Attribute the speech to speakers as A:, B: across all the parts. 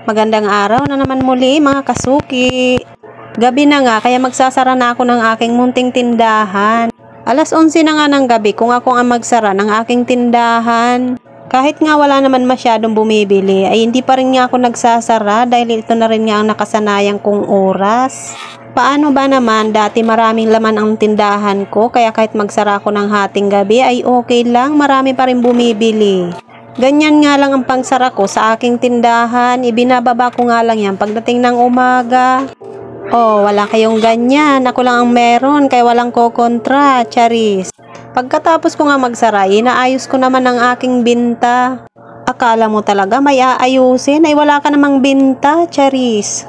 A: Magandang araw na naman muli mga kasuki. Gabi na nga kaya magsasara na ako ng aking munting tindahan. Alas 11 na nga ng gabi kung ako ang magsara ng aking tindahan. Kahit nga wala naman masyadong bumibili ay hindi pa rin nga ako nagsasara dahil ito na rin nga ang nakasanayang kong oras. Paano ba naman, dati maraming laman ang tindahan ko kaya kahit magsara ako ng hating gabi ay okay lang, marami pa rin bumibili. Ganyan nga lang ang pangsara ko sa aking tindahan, ibinababa ko nga lang yan pagdating ng umaga. Oh, wala kayong ganyan, ako lang ang meron kaya walang kokontra, charis. Pagkatapos ko nga magsara, inaayos ko naman ang aking binta. Akala mo talaga may aayusin ay wala ka namang binta, charis.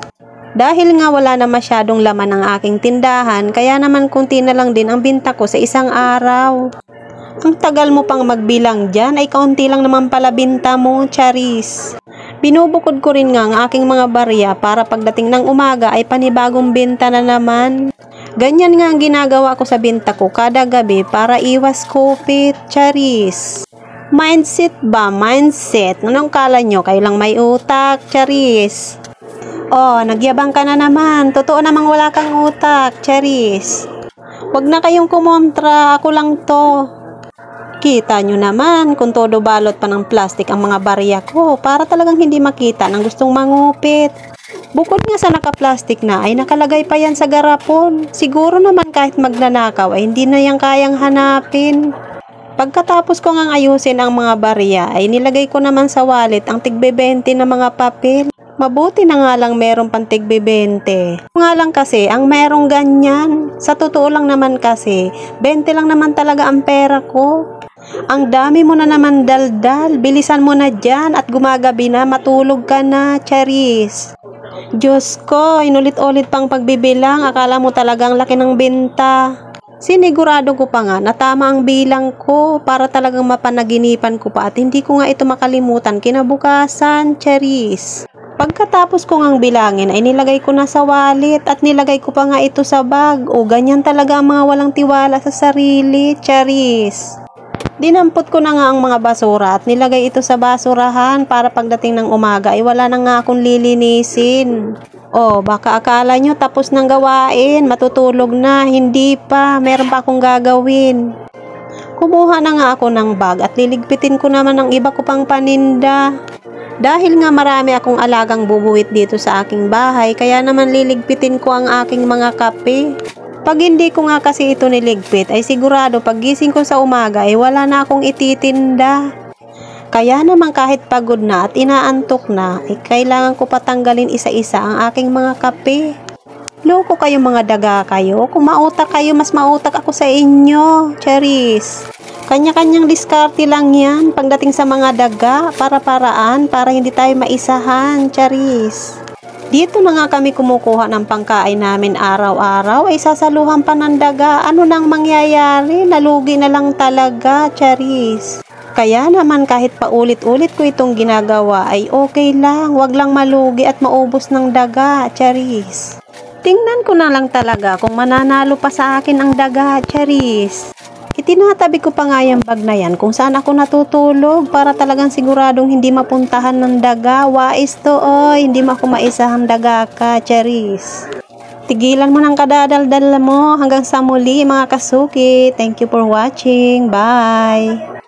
A: Dahil nga wala na masyadong laman ang aking tindahan, kaya naman kunti na lang din ang binta ko sa isang araw. Ang tagal mo pang magbilang dyan, ay kaunti lang naman pala binta mo, charis. Binubukod ko rin nga ang aking mga barya para pagdating ng umaga ay panibagong binta na naman. Ganyan nga ang ginagawa ko sa binta ko kada gabi para iwas kupit, charis. Mindset ba? Mindset. Anong kala nyo? Kayo lang may utak, charis. Oh, nagyabang ka na naman. Totoo namang wala kang utak, charis. Wag na kayong kumontra, ako lang to. Kita nyo naman kung todo balot pa ng plastic ang mga barya ko para talagang hindi makita ng gustong mangupit. Bukod nga sa naka-plastic na ay nakalagay pa yan sa garapon. Siguro naman kahit magnanakaw ay hindi na yan kayang hanapin. Pagkatapos ko ngang ayusin ang mga barya ay nilagay ko naman sa wallet ang tig-20 na mga papel. Mabuti na nga lang meron pang tig-20. Nga lang kasi ang merong ganyan. Sa totoo lang naman kasi 20 lang naman talaga ang pera ko. Ang dami mo na naman daldal, bilisan mo na dyan at gumagabi na, matulog ka na, charis. Diyos ko, inulit-ulit pang pagbibilang, akala mo talagang laki ng benta. Sinigurado ko pa nga na tama ang bilang ko para talagang mapanaginipan ko pa at hindi ko nga ito makalimutan kinabukasan, charis. Pagkatapos ko ngang bilangin ay nilagay ko na sa wallet at nilagay ko pa nga ito sa bag. O ganyan talaga ang mga walang tiwala sa sarili, charis. Dinampot ko na nga ang mga basura at nilagay ito sa basurahan para pagdating ng umaga ay wala na nga akong lilinisin. Oh, baka akala nyo tapos ng gawain, matutulog na, hindi pa, meron pa akong gagawin. Kumuha na nga ako ng bag at liligpitin ko naman ang iba ko pang paninda. Dahil nga marami akong alagang bubuwit dito sa aking bahay, kaya naman liligpitin ko ang aking mga kape. Pag hindi ko nga kasi ito niligpit, ay sigurado pag gising ko sa umaga ay wala na akong ititinda. Kaya naman kahit pagod na at inaantok na, ay kailangan ko patanggalin isa-isa ang aking mga kape. Loko kayo mga daga kayo, kung mautak kayo mas mautak ako sa inyo, charis. Kanya-kanyang diskarte lang yan pagdating sa mga daga, para-paraan para hindi tayo maisahan, charis. Dito na nga kami kumukuha ng pangkain namin araw-araw ay sasaluhan pa ng daga. Ano nang mangyayari? Nalugi na lang talaga, charis. Kaya naman kahit paulit-ulit ko itong ginagawa ay okay lang. Wag lang malugi at maubos ng daga, charis. Tingnan ko na lang talaga kung mananalo pa sa akin ang daga, charis. Itinatabi ko pa nga yung bag na yan kung saan ako natutulog para talagang siguradong hindi mapuntahan ng daga. Wais to, oy, hindi mo ako maisahang daga ka, charis. Tigilan mo ng kadadaldal mo. Hanggang sa muli mga kasuki. Thank you for watching. Bye!